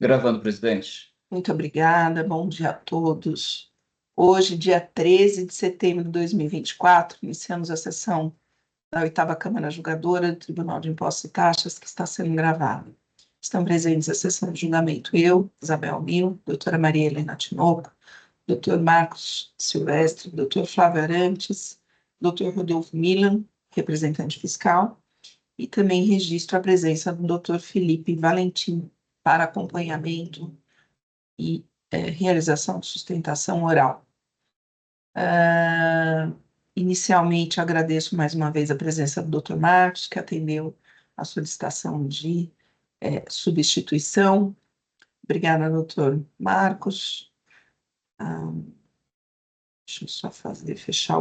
Gravando, presidente. Muito obrigada, bom dia a todos. Hoje, dia 13 de setembro de 2024, iniciamos a sessão da 8ª Câmara Julgadora do Tribunal de Impostos e Taxas, que está sendo gravada. Estão presentes à sessão de julgamento eu, Isabel Mil, doutora Maria Helena Tinoco, doutor Marcos Silvestre, doutor Flávio Arantes, doutor Rodolfo Milan, representante fiscal, e também registro a presença do doutor Felipe Valentim para acompanhamento e realização de sustentação oral. Inicialmente, agradeço mais uma vez a presença do Dr. Marcos, que atendeu a solicitação de substituição. Obrigada, doutor Marcos. Deixa eu só fechar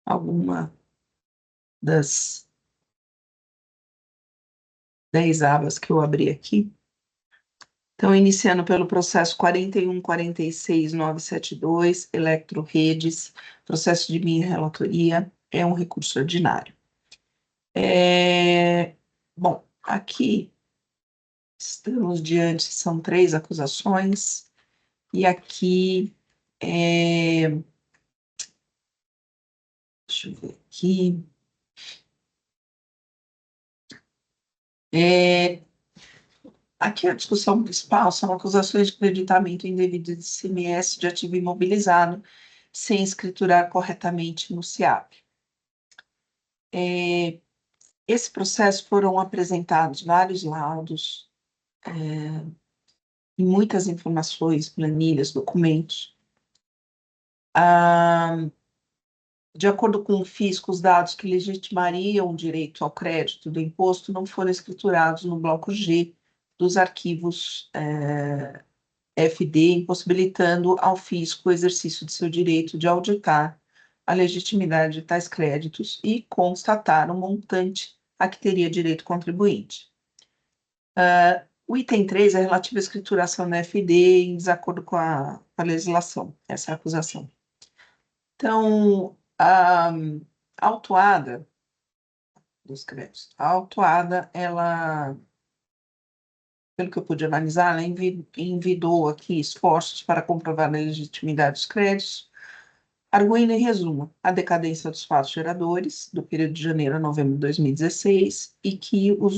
alguma das 10 abas que eu abri aqui. Então, iniciando pelo processo 41.46.972, Eletroredes, processo de minha relatoria, é um recurso ordinário. Bom, aqui estamos diante, são 3 acusações, e aqui, deixa eu ver aqui, aqui a discussão principal são acusações de creditamento indevido de ICMS de ativo imobilizado, sem escriturar corretamente no SIAP. Esse processo foram apresentados vários laudos, e muitas informações, planilhas, documentos. De acordo com o fisco, os dados que legitimariam o direito ao crédito do imposto não foram escriturados no bloco G dos arquivos FD, impossibilitando ao fisco o exercício de seu direito de auditar a legitimidade de tais créditos e constatar o montante a que teria direito o contribuinte. O item 3 é relativo à escrituração da FD em desacordo com a legislação, essa é a acusação. Então, a autuada dos créditos, ela, pelo que eu pude analisar, ela envidou aqui esforços para comprovar a legitimidade dos créditos, arguindo em resumo a decadência dos fatos geradores do período de janeiro a novembro de 2016 e que os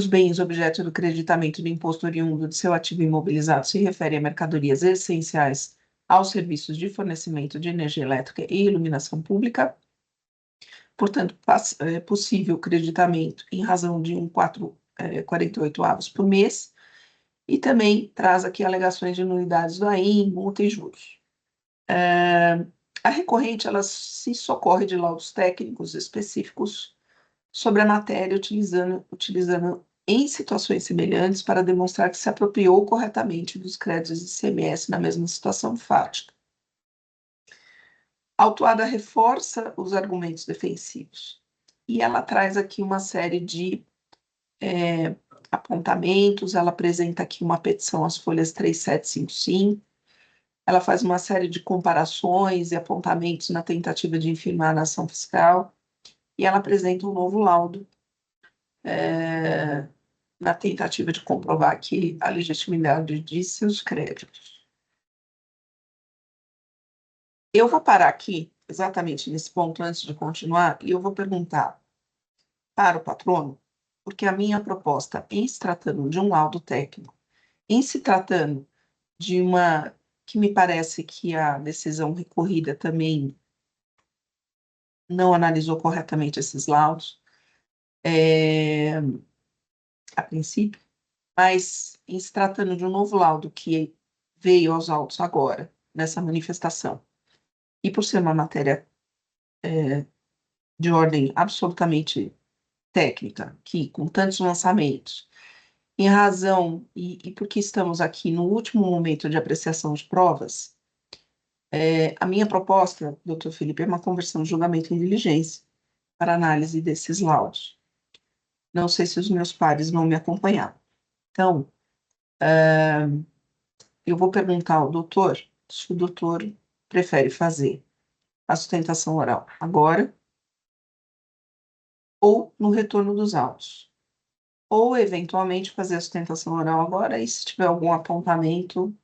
bens objeto do creditamento do imposto oriundo de seu ativo imobilizado se referem a mercadorias essenciais aos serviços de fornecimento de energia elétrica e iluminação pública. Portanto, é possível creditamento em razão de 48 avos por mês, e também traz aqui alegações de nulidades do AIM, multa e juros. A recorrente, ela se socorre de laudos técnicos específicos sobre a matéria, utilizando em situações semelhantes para demonstrar que se apropriou corretamente dos créditos de ICMS na mesma situação fática. A autuada reforça os argumentos defensivos e ela traz aqui uma série de apontamentos. Ela apresenta aqui uma petição às folhas 3755, ela faz uma série de comparações e apontamentos na tentativa de infirmar a ação fiscal, e ela apresenta um novo laudo na tentativa de comprovar aqui a legitimidade de seus créditos. Eu vou parar aqui, exatamente nesse ponto, antes de continuar, e eu vou perguntar para o patrono, porque a minha proposta, em se tratando de um laudo técnico, em se tratando de uma que me parece que a decisão recorrida também não analisou corretamente esses laudos, a princípio, mas em se tratando de um novo laudo que veio aos autos agora, nessa manifestação, e por ser uma matéria de ordem absolutamente técnica, que com tantos lançamentos, em razão, e porque estamos aqui no último momento de apreciação de provas, a minha proposta, doutor Felipe, é uma conversão de julgamento em diligência para análise desses laudos. Não sei se os meus pares vão me acompanhar. Então, eu vou perguntar ao doutor se o doutor prefere fazer a sustentação oral agora ou no retorno dos autos. ou eventualmente fazer a sustentação oral agora, e se tiver algum apontamento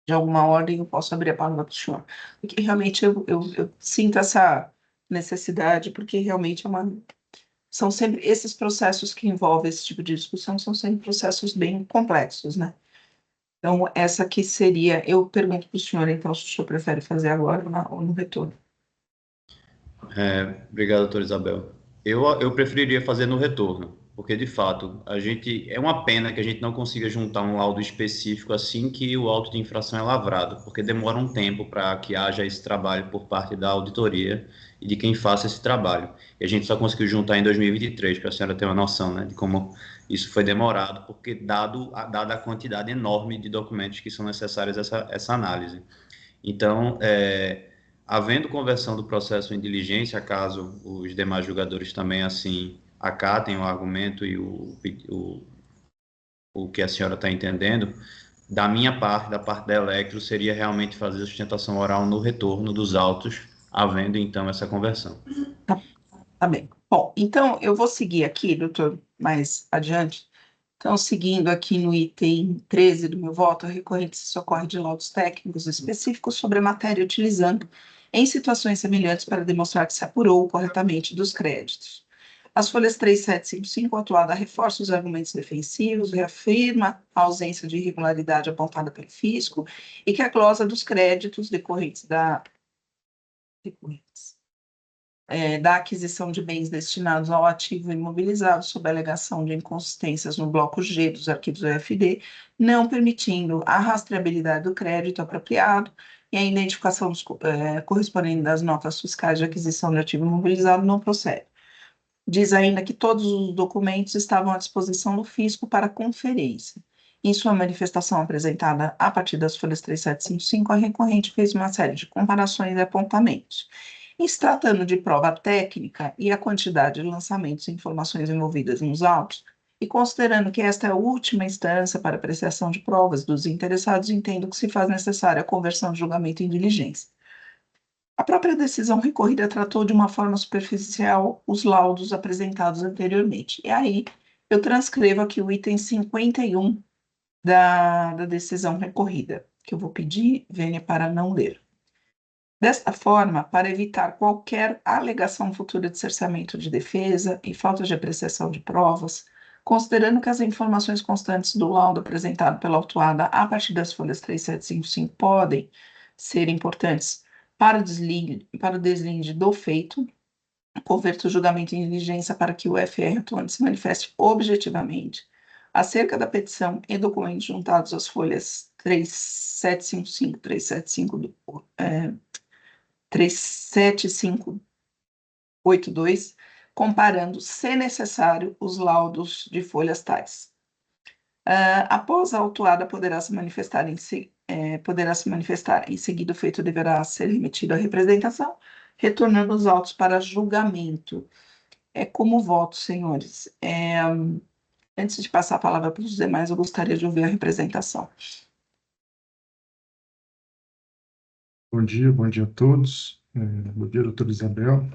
de alguma ordem, eu posso abrir a palavra para o senhor. Porque realmente eu sinto essa necessidade, porque realmente são sempre esses processos que envolvem esse tipo de discussão, são sempre processos bem complexos, né? Então, essa aqui seria, eu pergunto para o senhor, então, se o senhor prefere fazer agora ou no retorno. Obrigado, doutora Isabel. Eu preferiria fazer no retorno, porque de fato é uma pena que a gente não consiga juntar um laudo específico assim que o auto de infração é lavrado, porque demora um tempo para que haja esse trabalho por parte da auditoria e de quem faça esse trabalho. E a gente só conseguiu juntar em 2023, para a senhora ter uma noção, né, de como isso foi demorado, porque dada a quantidade enorme de documentos que são necessários essa análise. Então, havendo conversão do processo em diligência, caso os demais julgadores também assim acatem o argumento e o que a senhora está entendendo, da minha parte, da parte da Electro, seria realmente fazer a sustentação oral no retorno dos autos, havendo então essa conversão. Tá, tá bem. Bom, então eu vou seguir aqui, doutor, mais adiante. Então, seguindo aqui no item 13 do meu voto, a recorrência socorre de laudos técnicos específicos sobre a matéria utilizando em situações semelhantes para demonstrar que se apurou corretamente dos créditos. As folhas 3755, atuada reforça os argumentos defensivos, reafirma a ausência de irregularidade apontada pelo fisco e que a glosa dos créditos decorrentes da aquisição de bens destinados ao ativo imobilizado sob a alegação de inconsistências no bloco G dos arquivos UFD, não permitindo a rastreabilidade do crédito apropriado e a identificação correspondente das notas fiscais de aquisição de ativo imobilizado não procede. Diz ainda que todos os documentos estavam à disposição do fisco para conferência. Em sua manifestação apresentada a partir das folhas 3755, a recorrente fez uma série de comparações e apontamentos. Em se tratando de prova técnica e a quantidade de lançamentos e informações envolvidas nos autos, e considerando que esta é a última instância para apreciação de provas dos interessados, entendo que se faz necessária a conversão de julgamento em diligência. A própria decisão recorrida tratou de uma forma superficial os laudos apresentados anteriormente. E aí eu transcrevo aqui o item 51 da decisão recorrida, que eu vou pedir, Vênia, para não ler. Desta forma, para evitar qualquer alegação futura de cerceamento de defesa e falta de apreciação de provas, considerando que as informações constantes do laudo apresentado pela autuada a partir das folhas 3755 podem ser importantes para o deslinde do feito, converto o julgamento em diligência para que o FR atuante se manifeste objetivamente acerca da petição e documentos juntados às folhas 3755, 37582, comparando, se necessário, os laudos de folhas tais. Após a autuada poderá se manifestar em seguida o feito deverá ser remetido à representação, retornando os autos para julgamento. É como voto, senhores. Antes de passar a palavra para os demais, eu gostaria de ouvir a representação. Bom dia a todos. Bom dia, doutora Isabel.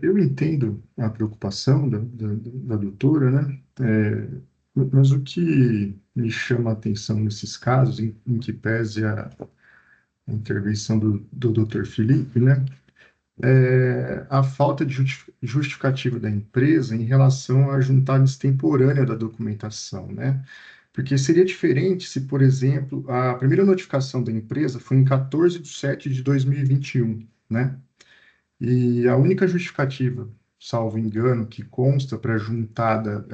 Eu entendo a preocupação da doutora, né? Mas o que me chama a atenção nesses casos, em que pese a intervenção do doutor Felipe, né? É a falta de justificativa da empresa em relação à juntada extemporânea da documentação, né? Porque seria diferente se, por exemplo, a primeira notificação da empresa foi em 14 de 7 de 2021, né? E a única justificativa, salvo engano, que consta para a juntada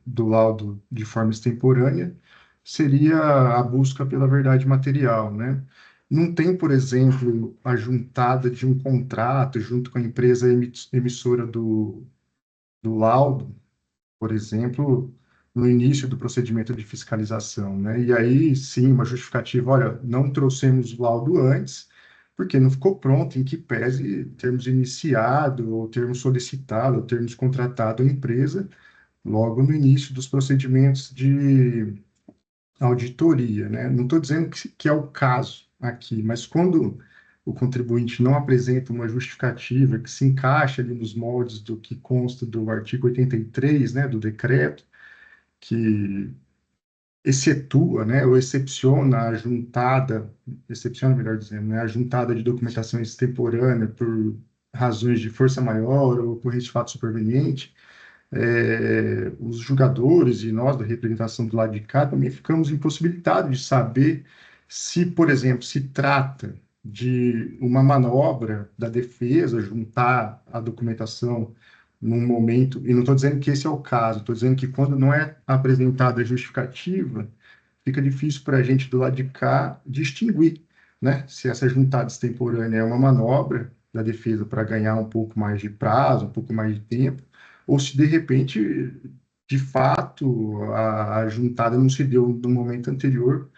do laudo de forma extemporânea seria a busca pela verdade material, né? Não tem, por exemplo, a juntada de um contrato junto com a empresa emissora do laudo, por exemplo, no início do procedimento de fiscalização, né? E aí, sim, uma justificativa, olha, não trouxemos o laudo antes, porque não ficou pronto, em que pese termos iniciado, ou termos solicitado, ou termos contratado a empresa logo no início dos procedimentos de auditoria, né? Não estou dizendo que é o caso aqui, mas quando o contribuinte não apresenta uma justificativa que se encaixa ali nos moldes do que consta do artigo 83, né, do decreto, que excetua, né, ou excepciona, melhor dizendo, né, a juntada de documentação extemporânea por razões de força maior ou ocorrência de fato superveniente, os julgadores e nós da representação do lado de cá também ficamos impossibilitados de saber se, por exemplo, se trata de uma manobra da defesa juntar a documentação num momento, e não estou dizendo que esse é o caso, estou dizendo que quando não é apresentada a justificativa, fica difícil para a gente do lado de cá distinguir, né, se essa juntada extemporânea é uma manobra da defesa para ganhar um pouco mais de prazo, um pouco mais de tempo, ou se de repente, de fato, a juntada não se deu no momento anterior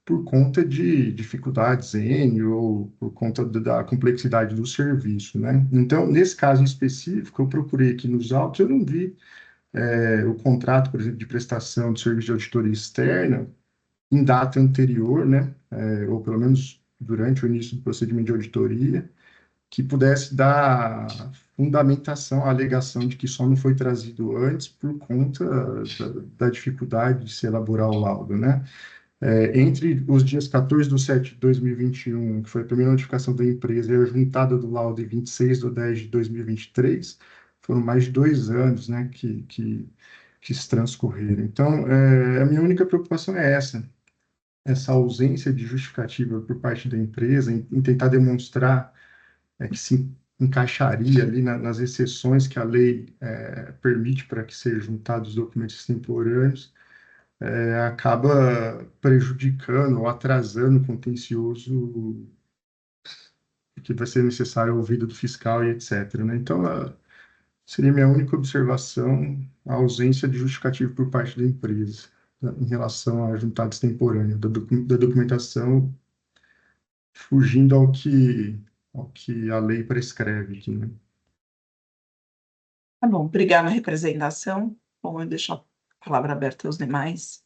por conta de dificuldades N ou por conta da complexidade do serviço, né? Então, nesse caso em específico, eu procurei aqui nos autos, eu não vi o contrato, por exemplo, de prestação de serviço de auditoria externa em data anterior, né? Ou pelo menos durante o início do procedimento de auditoria, que pudesse dar fundamentação à alegação de que só não foi trazido antes por conta da dificuldade de se elaborar o laudo, né? Entre os dias 14/7/2021, que foi a primeira notificação da empresa, e a juntada do laudo em 26/10/2023, foram mais de 2 anos, né, que se transcorreram. Então, a minha única preocupação é essa ausência de justificativa por parte da empresa em tentar demonstrar que se encaixaria ali nas exceções que a lei permite para que sejam juntados documentos extemporâneos, acaba prejudicando ou atrasando o contencioso que vai ser necessário ao ouvido do fiscal e etc., né? Então, seria minha única observação a ausência de justificativo por parte da empresa, né, em relação à juntada extemporânea da documentação, fugindo ao que a lei prescreve aqui, né? Tá bom, obrigada a representação. Bom, eu deixo a palavra aberta aos demais.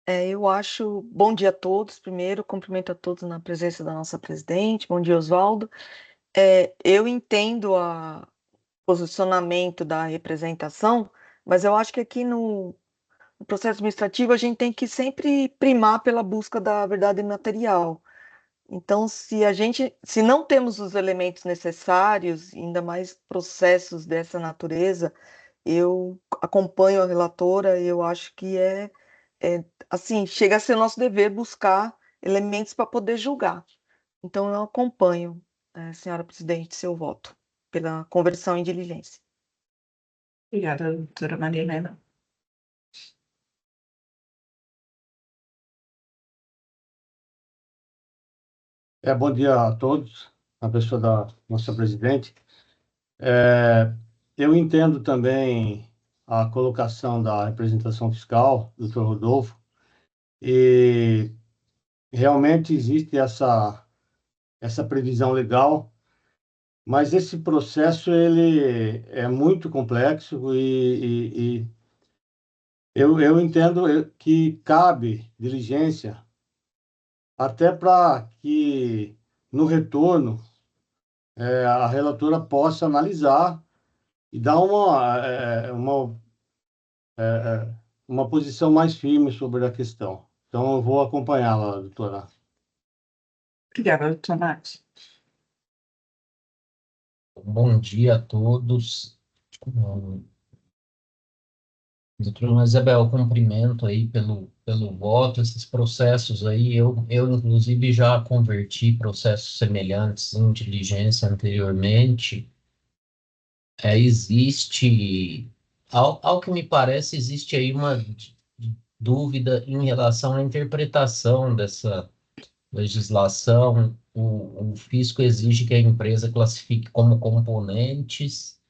Eu acho. Bom dia a todos. Primeiro, cumprimento a todos na presença da nossa presidente. Bom dia, Oswaldo. Eu entendo o posicionamento da representação, mas eu acho que aqui no processo administrativo a gente tem que sempre primar pela busca da verdade material. Então, se não temos os elementos necessários, ainda mais processos dessa natureza, eu acompanho a relatora, eu acho que assim, chega a ser nosso dever buscar elementos para poder julgar. Então, eu acompanho, senhora presidente, seu voto pela conversão em diligência. Obrigada, doutora Maria Helena. Bom dia a todos, a pessoa da nossa presidente. Eu entendo também a colocação da representação fiscal, doutor Rodolfo, e realmente existe essa previsão legal, mas esse processo ele é muito complexo e eu entendo que cabe diligência até para que no retorno a relatora possa analisar e dar uma posição mais firme sobre a questão. Então, eu vou acompanhá-la, doutora. Obrigada, doutor Marcos. Bom dia a todos. Doutora Isabel, cumprimento aí pelo voto, esses processos aí, eu inclusive já converti processos semelhantes em diligência anteriormente. Ao que me parece, existe aí uma dúvida em relação à interpretação dessa legislação. O fisco exige que a empresa classifique como componentes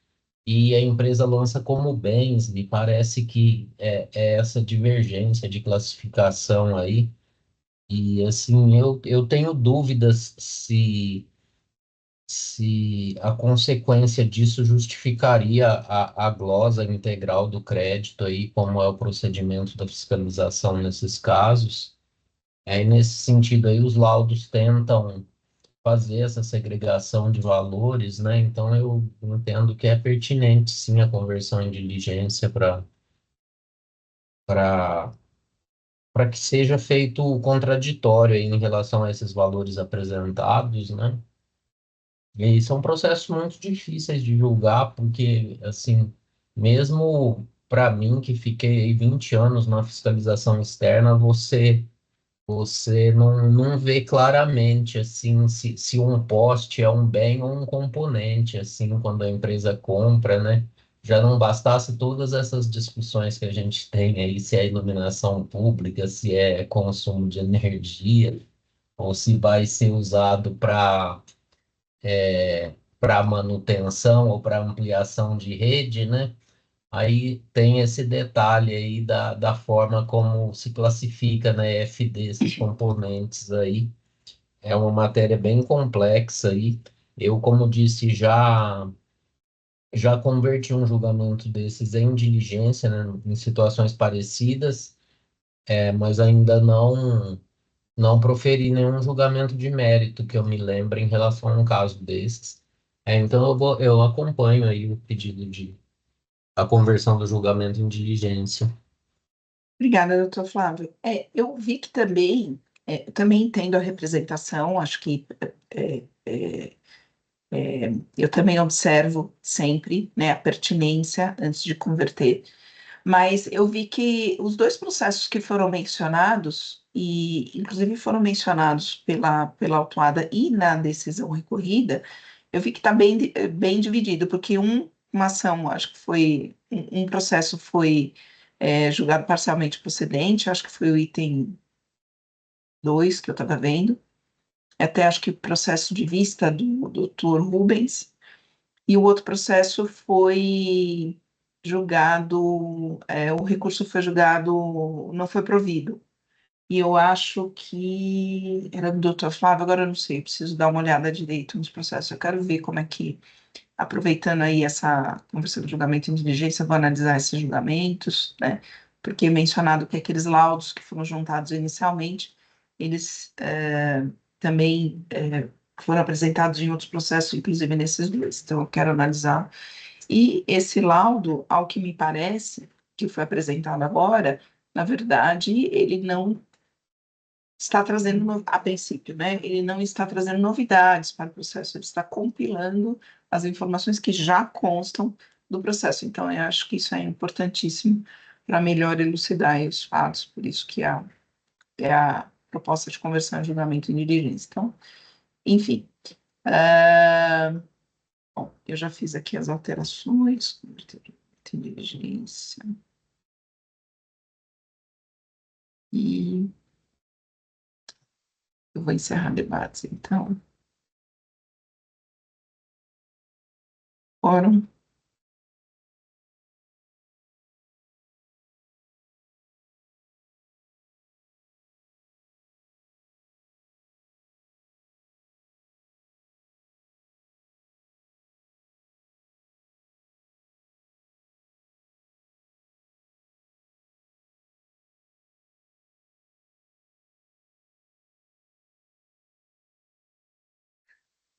e a empresa lança como bens. Me parece que é essa divergência de classificação aí. E, assim, eu tenho dúvidas se a consequência disso justificaria a glosa integral do crédito aí, como é o procedimento da fiscalização nesses casos. Nesse sentido aí, os laudos tentam fazer essa segregação de valores, né? Então eu entendo que é pertinente sim a conversão em diligência para para que seja feito o contraditório aí em relação a esses valores apresentados, né? E são processos muito difíceis de julgar, porque, assim, mesmo para mim, que fiquei 20 anos na fiscalização externa, você não vê claramente, assim, se um poste é um bem ou um componente, assim, quando a empresa compra, né? Já não bastasse todas essas discussões que a gente tem aí, se é iluminação pública, se é consumo de energia, ou se vai ser usado para manutenção ou para ampliação de rede, né? Aí tem esse detalhe aí da forma como se classifica na EFD esses componentes aí. É uma matéria bem complexa aí. Eu, como disse, já converti um julgamento desses em diligência, né, em situações parecidas, mas ainda não proferi nenhum julgamento de mérito que eu me lembre em relação a um caso desses. Então eu acompanho aí o pedido de a conversão do julgamento em diligência. Obrigada, doutor Flávio. Eu vi que também, eu também entendo a representação, acho que eu também observo sempre, né, a pertinência antes de converter, mas eu vi que os dois processos que foram mencionados, e inclusive foram mencionados pela autuada e na decisão recorrida, eu vi que está bem dividido, porque uma ação, acho que foi, um processo foi julgado parcialmente procedente, acho que foi o item 2 que eu estava vendo, até acho que o processo de vista do doutor Rubens, e o outro processo foi julgado, o recurso foi julgado, não foi provido. E eu acho que era do doutor Flávio, agora eu não sei, eu preciso dar uma olhada direito nos processos. Eu quero ver como é que, aproveitando aí essa conversa do julgamento em diligência, eu vou analisar esses julgamentos, né? Porque é mencionado que aqueles laudos que foram juntados inicialmente, eles também foram apresentados em outros processos, inclusive nesses dois. Então, eu quero analisar. E esse laudo, ao que me parece, que foi apresentado agora, na verdade, ele não está trazendo, a princípio, né? Ele não está trazendo novidades para o processo, ele está compilando as informações que já constam do processo. Então, eu acho que isso é importantíssimo para melhor elucidar aí os fatos, por isso que é a proposta de conversão em julgamento em diligência. Então, enfim. Bom, eu já fiz aqui as alterações, inteligência. E eu vou encerrar debates, então. Fórum.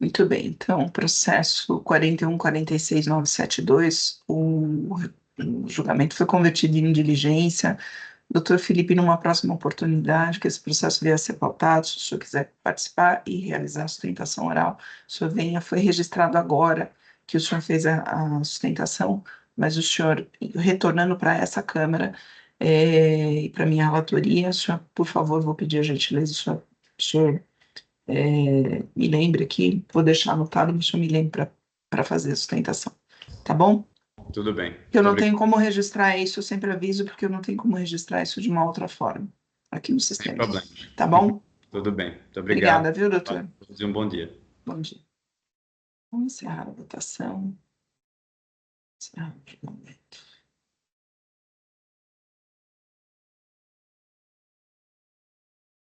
Muito bem, então, processo 41.46.972, o julgamento foi convertido em diligência. Doutor Felipe, numa próxima oportunidade que esse processo vier a ser pautado, se o senhor quiser participar e realizar a sustentação oral, o senhor venha, foi registrado agora que o senhor fez a sustentação, mas o senhor, retornando para essa Câmara e para minha relatoria, o senhor, por favor, vou pedir a gentileza, o senhor me lembre aqui, vou deixar anotado, mas eu me lembre para fazer a sustentação, tá bom? Tudo bem. Eu não Muito tenho como registrar isso, eu sempre aviso, porque eu não tenho como registrar isso de uma outra forma aqui no Sem sistema, problemas. tá bom? Tudo bem. Muito Obrigada, obrigado. viu, doutor? Um bom dia. Bom dia. Vamos encerrar a votação. Encerrar o julgamento.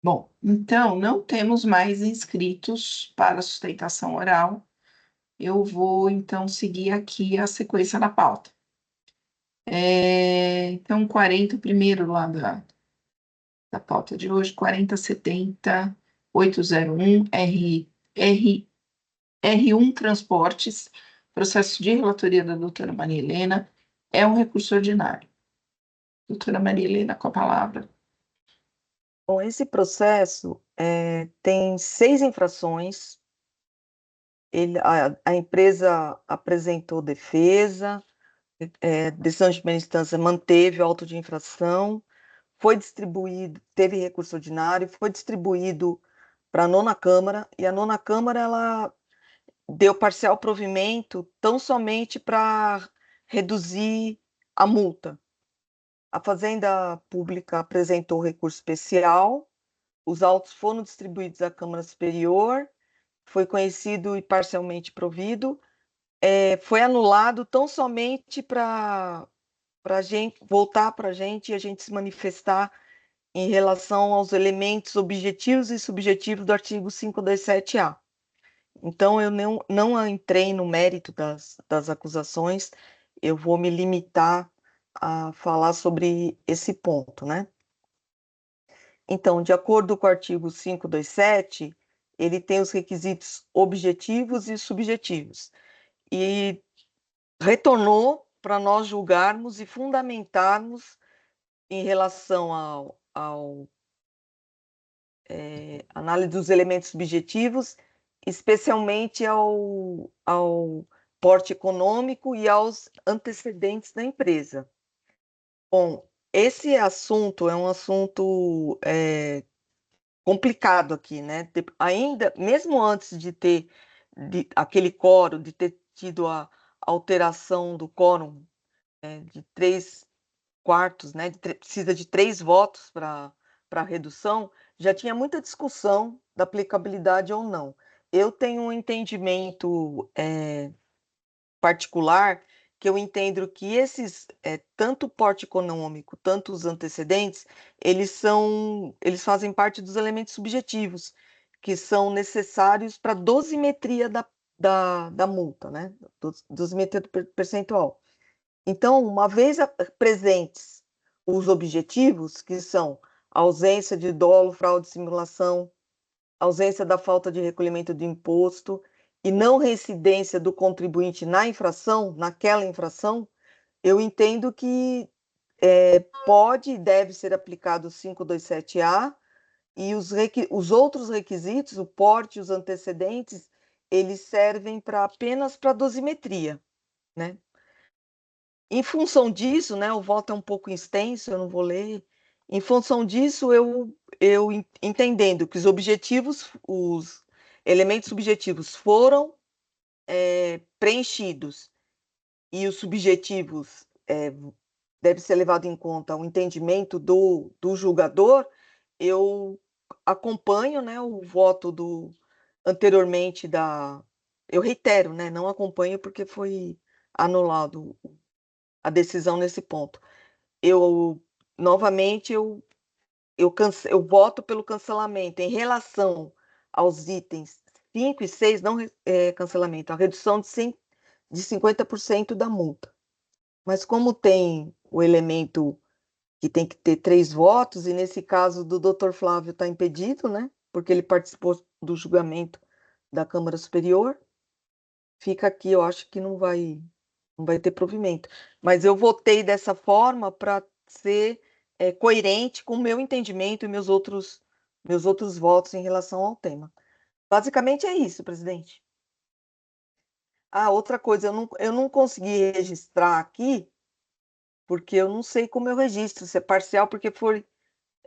Bom, então, não temos mais inscritos para sustentação oral. Eu vou, então, seguir aqui a sequência da pauta. Então, 40, primeiro lá da pauta de hoje, 4070-801, R R1 Transportes, processo de relatoria da doutora Maria Helena, é um recurso ordinário. Doutora Maria Helena, com a palavra. Bom, esse processo tem 6 infrações. A empresa apresentou defesa, decisão de primeira instância manteve o auto de infração, foi distribuído, teve recurso ordinário, foi distribuído para a 9ª Câmara, e a 9ª Câmara ela deu parcial provimento tão somente para reduzir a multa. A Fazenda Pública apresentou recurso especial, os autos foram distribuídos à Câmara Superior, foi conhecido e parcialmente provido, foi anulado tão somente para gente voltar para a gente e a gente se manifestar em relação aos elementos objetivos e subjetivos do artigo 527-A. Então, eu não entrei no mérito das acusações, eu vou me limitar a falar sobre esse ponto, né? Então, de acordo com o artigo 527, ele tem os requisitos objetivos e subjetivos. E retornou para nós julgarmos e fundamentarmos em relação ao análise dos elementos subjetivos, especialmente ao porte econômico e aos antecedentes da empresa. Bom, esse assunto é um assunto complicado aqui, né? Ainda, mesmo antes de ter aquele quórum, de ter tido a alteração do quórum de 3/4, né? Precisa de 3 votos para redução, já tinha muita discussão da aplicabilidade ou não. Eu tenho um entendimento particular que eu entendo que esses, tanto o porte econômico, tanto os antecedentes, eles fazem parte dos elementos subjetivos, que são necessários para a dosimetria da multa, né? Dosimetria percentual. Então, uma vez presentes os objetivos, que são a ausência de dolo, fraude, simulação, ausência da falta de recolhimento do imposto e não reincidência do contribuinte na infração, naquela infração, eu entendo que pode e deve ser aplicado o 527-A e os outros requisitos, o porte e os antecedentes, eles servem apenas para dosimetria, né? Em função disso, né, o voto é um pouco extenso, eu não vou ler. Em função disso, eu entendendo que os elementos subjetivos foram preenchidos e os subjetivos deve ser levado em conta o entendimento do julgador, eu acompanho, né, o voto anteriormente eu reitero, né, não acompanho porque foi anulado a decisão nesse ponto. Novamente, eu voto pelo cancelamento em relação aos itens 5 e 6, não cancelamento, a redução de 50% da multa. Mas como tem o elemento que tem que ter 3 votos, e nesse caso do Dr. Flávio está impedido, né? Porque ele participou do julgamento da Câmara Superior, fica aqui, eu acho que não vai ter provimento. Mas eu votei dessa forma para ser coerente com o meu entendimento e meus outros votos em relação ao tema. Basicamente é isso, presidente. Outra coisa, eu não consegui registrar aqui, porque eu não sei como eu registro, se é parcial, porque foi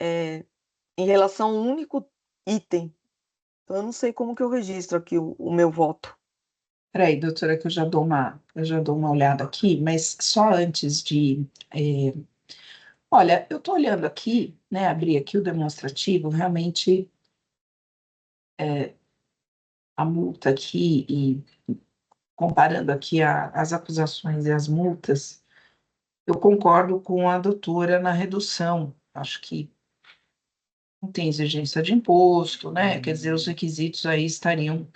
em relação a um único item. Então, eu não sei como que eu registro aqui o meu voto. Peraí, doutora, que eu já dou uma olhada aqui, mas só antes de... Olha, eu estou olhando aqui, né, abri aqui o demonstrativo, realmente a multa aqui e comparando aqui as acusações e as multas, eu concordo com a doutora na redução. Acho que não tem exigência de imposto, né? Quer dizer, os requisitos aí estariam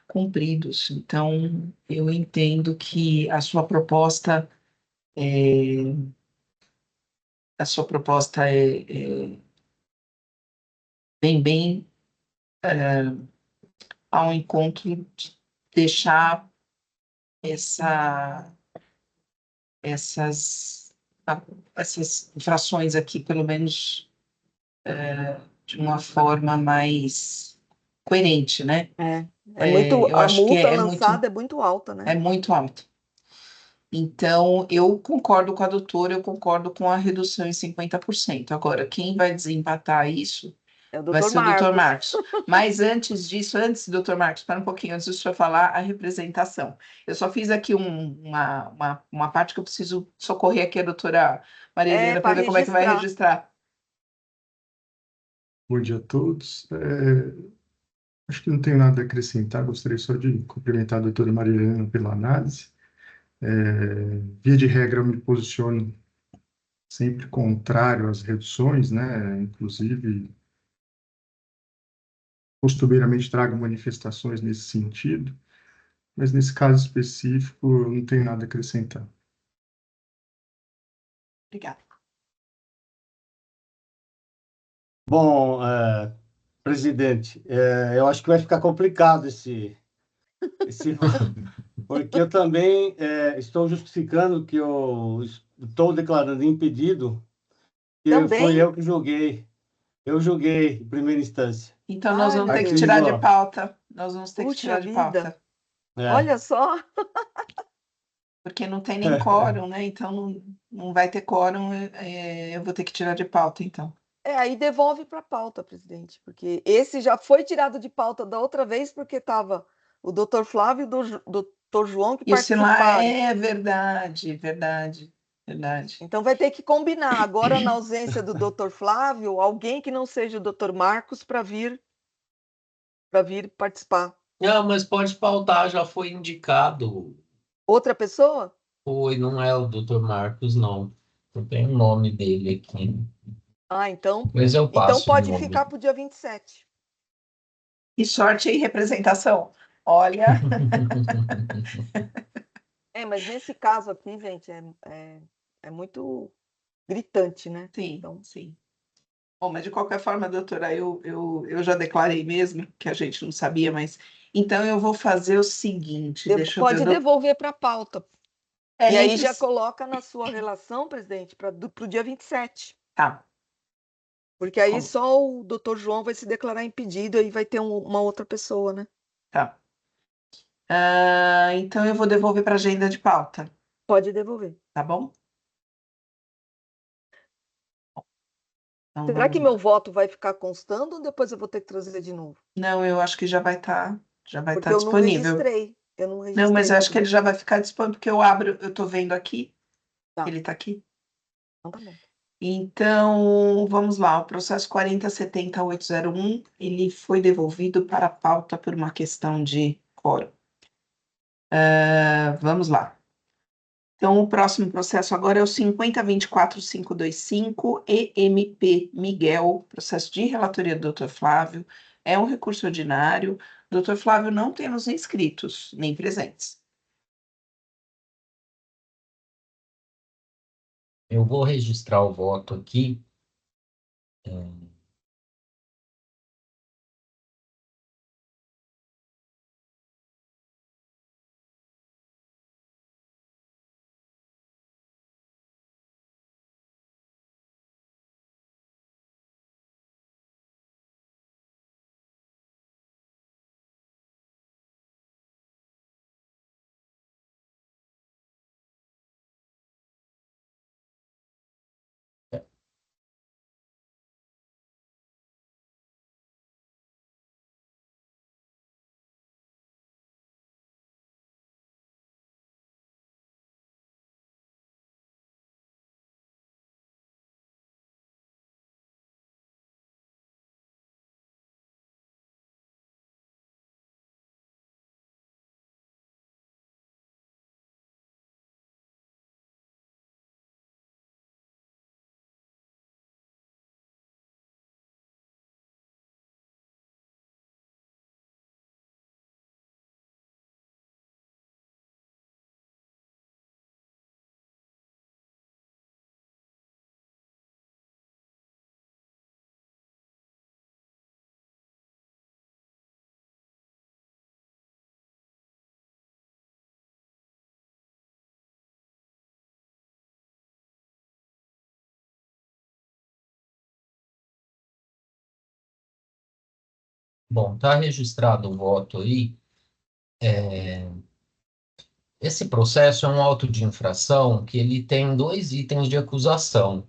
cumpridos. Então, eu entendo que a sua proposta é bem ao encontro de deixar essa, essas, essas infrações aqui, pelo menos de uma forma mais coerente, né? Eu A acho que multa lançada é é muito alto. Então, eu concordo com a doutora, eu concordo com a redução em 50%. Agora, quem vai desempatar isso É o vai doutor ser o Dr. Marcos. Marcos. Mas antes disso, Dr. Marcos, para um pouquinho, antes do senhor falar a representação. Eu só fiz aqui uma parte que eu preciso socorrer aqui a doutora Maria Helena para Para ver como é que vai registrar. registrar. Bom dia a todos. Acho que não tenho nada a acrescentar, gostaria só de cumprimentar a doutora Maria Helena pela análise. Via de regra, eu me posiciono sempre contrário às reduções, né? Inclusive, costumeiramente trago manifestações nesse sentido, mas nesse caso específico, eu não tenho nada a acrescentar. Obrigada. Bom, presidente, eu acho que vai ficar complicado esse porque eu também estou justificando que eu estou declarando impedido, que foi Também? eu que julguei. Eu julguei em primeira instância. Então, nós Ai, vamos meu ter que Deus. tirar Artigo, de pauta. Nós vamos ter que Puxa tirar de vida. pauta. é, Olha só. Porque não tem nem quórum, né? Então, não vai ter quórum, eu vou ter que tirar de pauta, então. Aí devolve para a pauta, presidente, porque esse já foi tirado de pauta da outra vez, porque estava o doutor Flávio e o doutor João que E o lá participaram. é verdade, verdade, verdade. Então vai ter que combinar agora, na ausência do doutor Flávio, alguém que não seja o doutor Marcos para vir participar. Não, mas pode pautar, já foi indicado. Outra pessoa? Foi, não é o Dr. Marcos, não. Eu tenho o nome dele aqui. Então Depois eu passo o pode ficar nome. para o dia 27. E sorte e representação. Olha, Mas nesse caso aqui, gente, é muito gritante, né? sim, Então, sim. Bom, mas de qualquer forma, doutora, eu já declarei mesmo, que a gente não sabia, mas. Então, eu vou fazer o seguinte, deixa eu ver. pode devolver para a pauta. E Nem aí já precisa. coloca na sua relação, presidente, para o dia 27. Tá, Porque aí como? só o doutor João vai se declarar impedido e vai ter uma outra pessoa, né? Tá. Então, eu vou devolver para a agenda de pauta, Pode devolver. tá bom? Então, Será que vamos meu lá. voto vai ficar constando ou depois eu vou ter que trazer de novo? Não, eu acho que já vai Porque estar eu não disponível. registrei. Eu não Não, mas registrei eu o acho que ele voto. já vai ficar disponível, porque eu tô vendo aqui, Tá, ele tá aqui. então tá bom. Então, vamos lá, o processo 4070-801, ele foi devolvido para a pauta por uma questão de quórum. Vamos lá. Então, o próximo processo agora é o 5024.525, EMP Miguel, processo de relatoria do Dr. Flávio. É um recurso ordinário. Dr. Flávio não temos inscritos, nem presentes. Eu vou registrar o voto aqui. Bom, está registrado o voto aí. Esse processo é um auto de infração que ele tem 2 itens de acusação.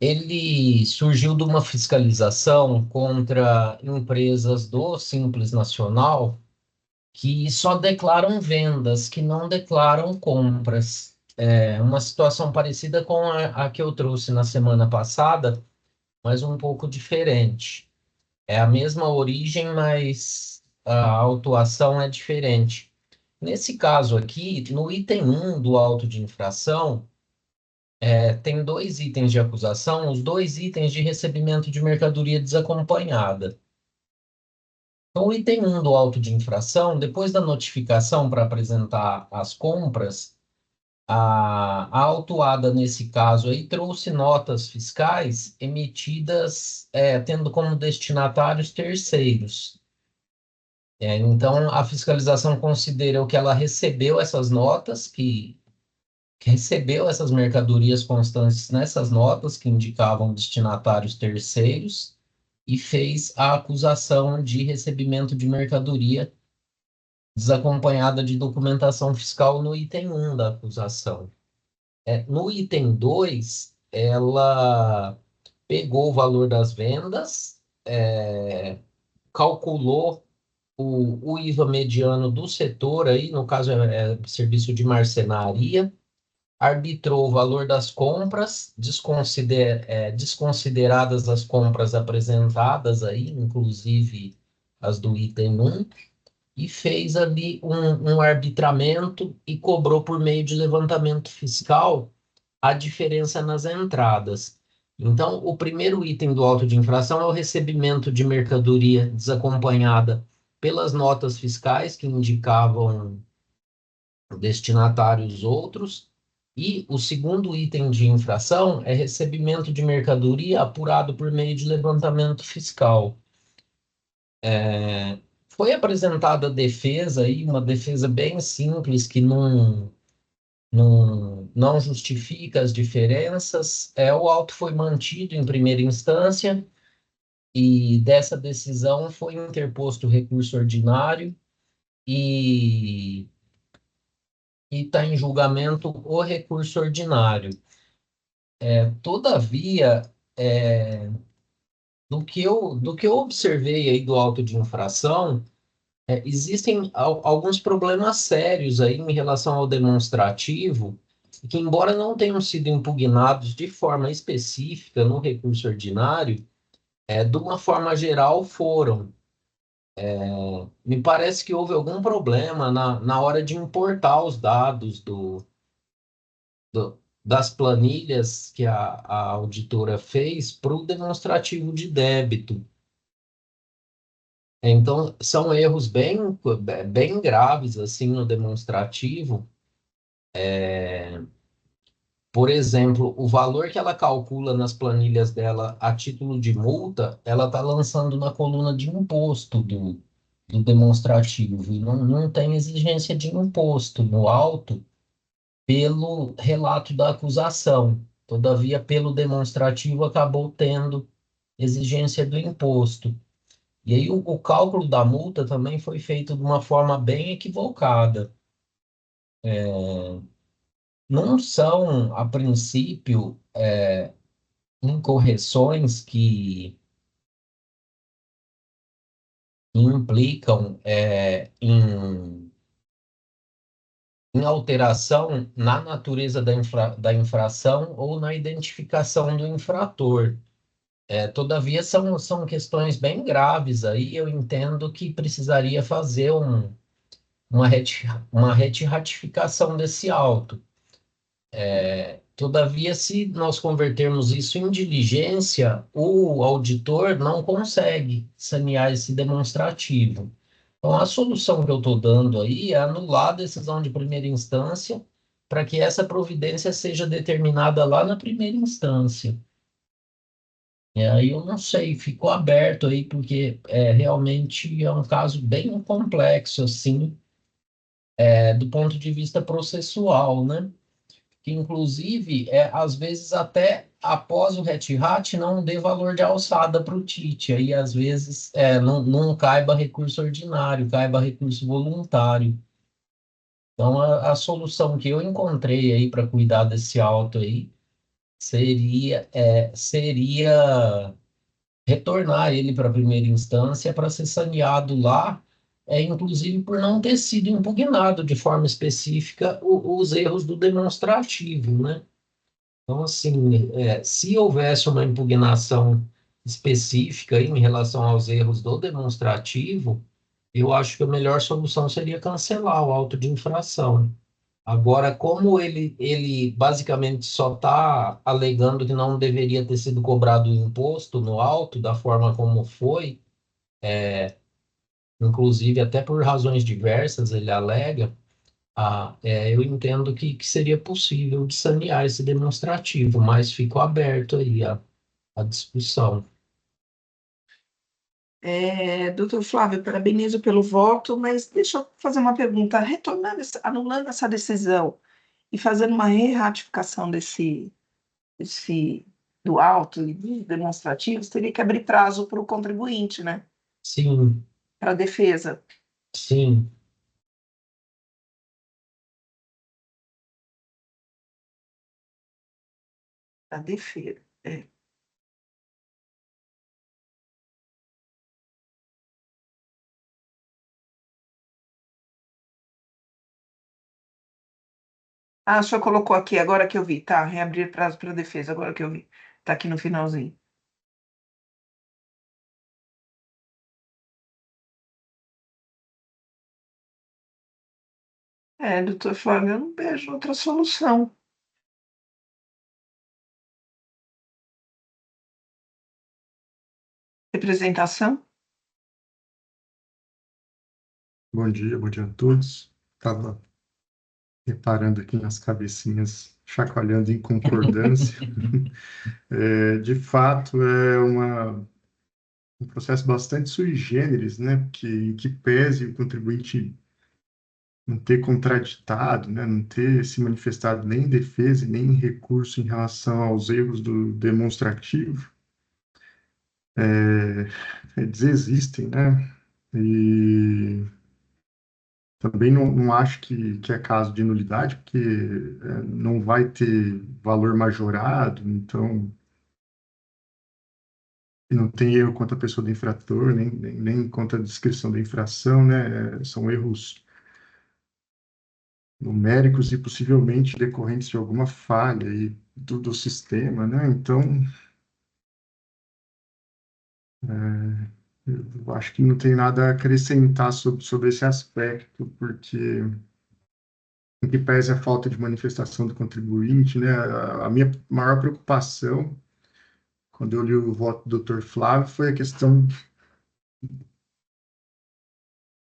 Ele surgiu de uma fiscalização contra empresas do Simples Nacional que só declaram vendas, que não declaram compras. É uma situação parecida com a que eu trouxe na semana passada, mas um pouco diferente. É a mesma origem, mas a autuação é diferente. Nesse caso aqui, no item 1 do auto de infração, tem 2 itens de acusação, os 2 itens de recebimento de mercadoria desacompanhada. Então, o item 1 do auto de infração, depois da notificação para apresentar as compras, a autuada, nesse caso, aí, trouxe notas fiscais emitidas tendo como destinatários terceiros. Então, a fiscalização considerou que ela recebeu essas notas, que recebeu essas mercadorias constantes nessas notas, que indicavam destinatários terceiros, e fez a acusação de recebimento de mercadoria desacompanhada de documentação fiscal no item 1 da acusação. No item 2, ela pegou o valor das vendas, calculou o IVA mediano do setor, aí, no caso é serviço de marcenaria, arbitrou o valor das compras, desconsideradas as compras apresentadas aí, inclusive as do item 1, e fez ali um arbitramento e cobrou por meio de levantamento fiscal a diferença nas entradas. Então, o primeiro item do auto de infração é o recebimento de mercadoria desacompanhada pelas notas fiscais que indicavam destinatários outros, e o segundo item de infração é recebimento de mercadoria apurado por meio de levantamento fiscal. Foi apresentada a defesa, aí, uma defesa bem simples, que não justifica as diferenças. O auto foi mantido em primeira instância, e dessa decisão foi interposto recurso ordinário, e está em julgamento o recurso ordinário. Todavia, do que eu observei aí do auto de infração, existem alguns problemas sérios aí em relação ao demonstrativo, que, embora não tenham sido impugnados de forma específica no recurso ordinário, de uma forma geral foram. Me parece que houve algum problema na hora de importar os dados das planilhas que a auditora fez para o demonstrativo de débito. Então, são erros bem graves assim no demonstrativo. Por exemplo, o valor que ela calcula nas planilhas dela a título de multa, ela está lançando na coluna de imposto do demonstrativo, e não tem exigência de imposto no auto pelo relato da acusação. Todavia, pelo demonstrativo, acabou tendo exigência do imposto. E aí o cálculo da multa também foi feito de uma forma bem equivocada. Não são, a princípio, incorreções que implicam em alteração na natureza da infração ou na identificação do infrator. Todavia, são questões bem graves aí. Eu entendo que precisaria fazer uma retificação desse auto. Todavia, se nós convertermos isso em diligência, o auditor não consegue sanear esse demonstrativo. Então, a solução que eu estou dando aí é anular a decisão de primeira instância para que essa providência seja determinada lá na primeira instância. Aí eu não sei, ficou aberto aí, porque realmente é um caso bem complexo, assim, do ponto de vista processual, né? que inclusive, às vezes até após o RET-RAT não dê valor de alçada para o TIT, aí às vezes não caiba recurso ordinário, caiba recurso voluntário. Então, a solução que eu encontrei aí para cuidar desse auto aí seria retornar ele para a primeira instância para ser saneado lá, inclusive por não ter sido impugnado de forma específica os erros do demonstrativo, né? Então, assim, se houvesse uma impugnação específica em relação aos erros do demonstrativo, eu acho que a melhor solução seria cancelar o auto de infração. Agora, como ele basicamente só está alegando que não deveria ter sido cobrado o imposto no auto, da forma como foi, inclusive até por razões diversas ele alega, eu entendo que seria possível de sanear esse demonstrativo, mas fico aberto aí a discussão. Doutor Flávio, parabenizo pelo voto, mas deixa eu fazer uma pergunta. Retornando, anulando essa decisão e fazendo uma re-ratificação do auto e dos demonstrativos, teria que abrir prazo para o contribuinte, né? Sim, Para a defesa. sim. Para a defesa. Ah, o senhor colocou aqui, agora que eu vi. Tá, reabrir prazo para a defesa, agora que eu vi. Tá aqui no finalzinho. Doutor Flávio, eu não vejo outra solução. Representação? Bom dia a todos. Estava reparando aqui nas cabecinhas, chacoalhando em concordância. De fato, um processo bastante sui generis, né? Que pese o contribuinte não ter contraditado, né? Não ter se manifestado nem em defesa e nem em recurso em relação aos erros do demonstrativo, eles existem, né? E também não acho que é caso de nulidade, porque não vai ter valor majorado, então não tem erro contra a pessoa do infrator, nem contra a descrição da infração, né? São erros numéricos e possivelmente decorrentes de alguma falha aí do sistema, né? Então, eu acho que não tem nada a acrescentar sobre esse aspecto, porque em que pese a falta de manifestação do contribuinte, né? A minha maior preocupação, quando eu li o voto do Dr. Flávio, foi a questão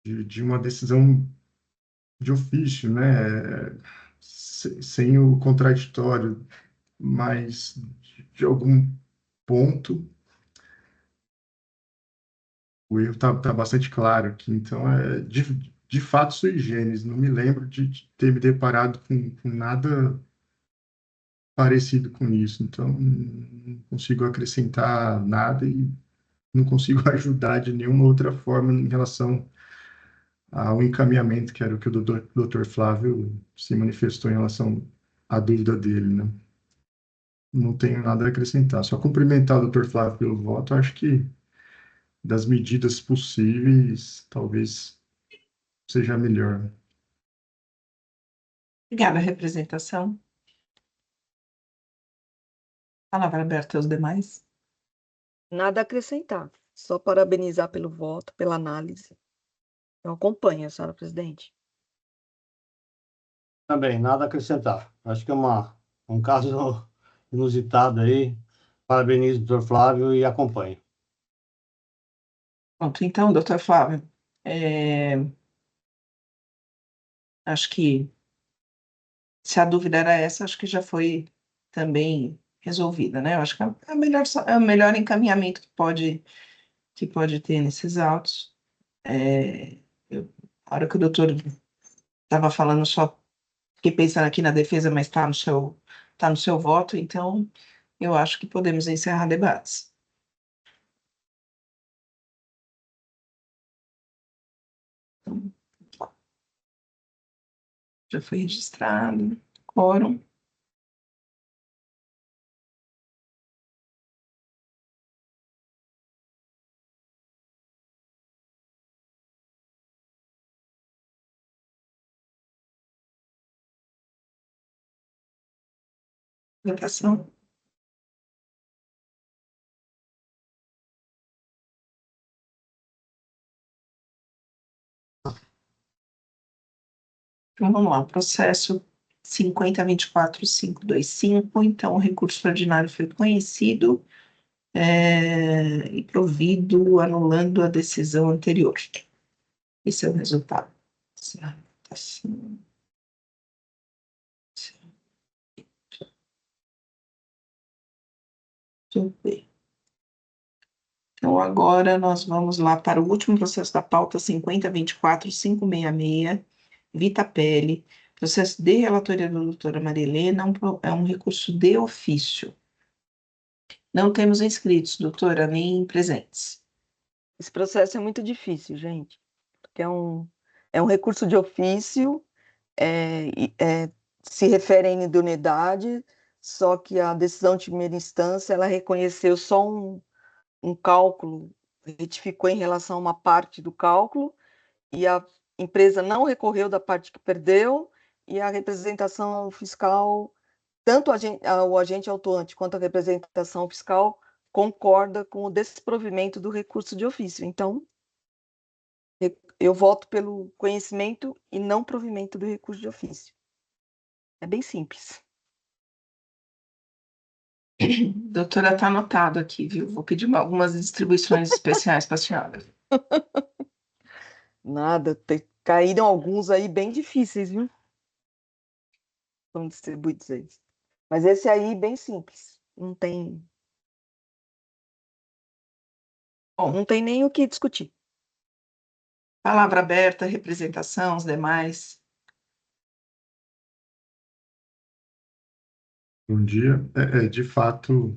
de uma decisão de ofício, né? Sem o contraditório, mas de algum ponto o erro está bastante claro aqui. Então, de fato sui generis. Não me lembro de ter me deparado com nada parecido com isso. Então, não consigo acrescentar nada e não consigo ajudar de nenhuma outra forma em relação ao encaminhamento, que era o que o doutor Flávio se manifestou em relação à dúvida dele, né? Não tenho nada a acrescentar. Só cumprimentar o doutor Flávio pelo voto. Acho que das medidas possíveis, talvez seja a melhor. Obrigada, representação. Palavra aberta aos demais. Nada a acrescentar, só parabenizar pelo voto, pela análise. Eu acompanho, senhora presidente. Também, nada a acrescentar. Acho que é um caso inusitado aí. Parabenizo o doutor Flávio e acompanho. Pronto, então, doutor Flávio, acho que se a dúvida era essa, acho que já foi também resolvida, né? Eu acho que é o melhor encaminhamento que pode ter nesses autos. A hora que o doutor estava falando, só fiquei pensando aqui na defesa, mas está no seu voto, então eu acho que podemos encerrar debates. Então, já foi registrado, quórum. Votação. Então, vamos lá, processo 50.24.525, então o recurso ordinário foi conhecido e provido, anulando a decisão anterior. Esse é o resultado. Assim. Deixa eu ver. Então, agora nós vamos lá para o último processo da pauta 50.24.566, Vita Pele, processo de relatoria da doutora Maria Helena, é um recurso de ofício. Não temos inscritos, doutora, nem presentes. Esse processo é muito difícil, gente, porque é um recurso de ofício, se refere à idoneidade, só que a decisão de primeira instância, ela reconheceu só um cálculo, retificou em relação a uma parte do cálculo, e a empresa não recorreu da parte que perdeu, e a representação fiscal, tanto o agente autuante quanto a representação fiscal, concorda com o desprovimento do recurso de ofício. Então, eu voto pelo conhecimento e não provimento do recurso de ofício. É bem simples. Doutora, está anotado aqui, viu? Vou pedir algumas distribuições especiais para a senhora. Nada, caíram alguns aí bem difíceis, viu? Vamos distribuir eles. Mas esse aí, bem simples. Não tem nem o que discutir. Palavra aberta, representação, os demais. Bom dia. De fato,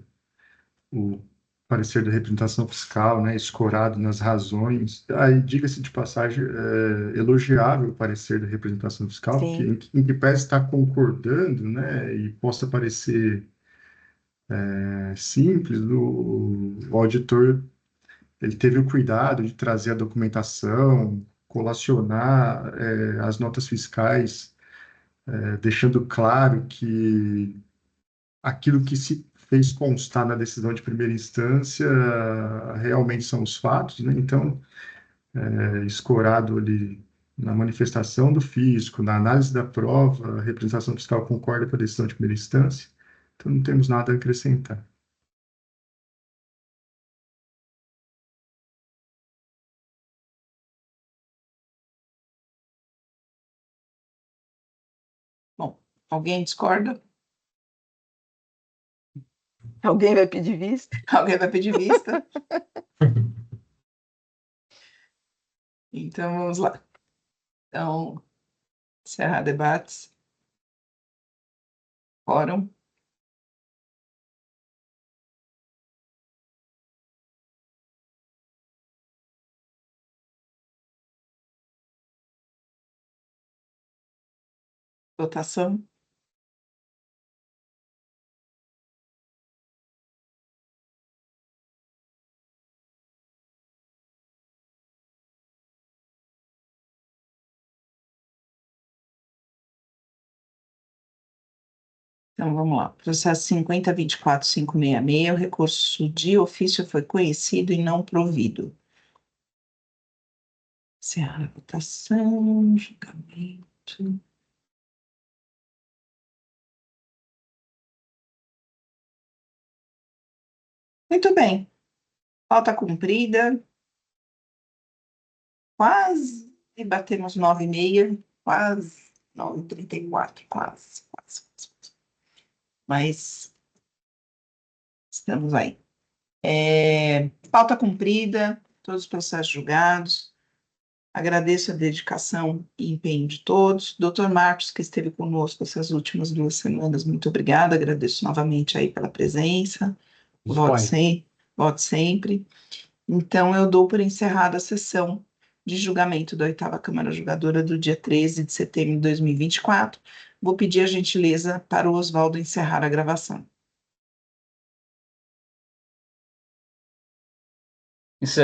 o parecer da representação fiscal, né, escorado nas razões. Aí, diga-se de passagem, elogiável o parecer da representação fiscal, porque Sim. em que pese estar concordando, né, e possa parecer simples, o auditor ele teve o cuidado de trazer a documentação, colacionar as notas fiscais, deixando claro que aquilo que se fez constar na decisão de primeira instância realmente são os fatos, né? Então, escorado ali na manifestação do fisco, na análise da prova, a representação fiscal concorda com a decisão de primeira instância, então não temos nada a acrescentar. Bom, alguém discorda? Alguém vai pedir vista? Alguém vai pedir vista? Então, vamos lá. Então, encerrar debates. Quórum. Votação. Então, vamos lá. Processo 50.24.566, o recurso de ofício foi conhecido e não provido. Encerrar a votação, julgamento. Muito bem. Pauta cumprida. Quase batemos 9h30, quase 9h34, quase. Mas estamos aí. Pauta cumprida, todos os processos julgados. Agradeço a dedicação e empenho de todos. Dr. Marcos, que esteve conosco essas últimas 2 semanas, muito obrigada. Agradeço novamente aí pela presença. Voto sempre. Então, eu dou por encerrada a sessão de julgamento da 8ª Câmara Julgadora do dia 13 de setembro de 2024. Vou pedir a gentileza para o Oswaldo encerrar a gravação.